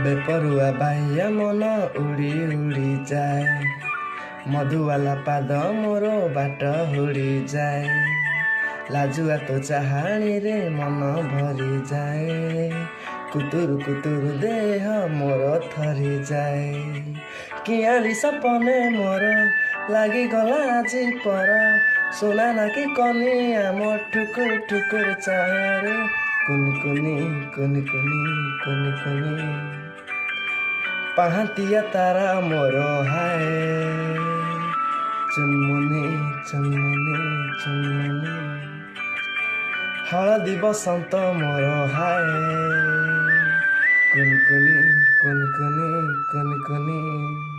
बेपरुआ बाह्य मन उड़ी उड़ी जाए मधुवाला पाद मोर बाट हुड़ी जाए लाजुआ तो चाहाणी रे मन भरी जाए कुतुर देह मोर थरी जाए कियाली सपने मोर लागी गला आजी पर सोना ना कि कनिया मो ठुकुर ठुकुर चाहे रे कुनी कुनी कुनी कुनी कुनी कुनी पाहातिया तारा मोर हाय चुनमुनी चुनमुनी चुनमुनी हळदी बसंत मोर हाय कुनी कुनी कुनी कुनी कुनी कुनी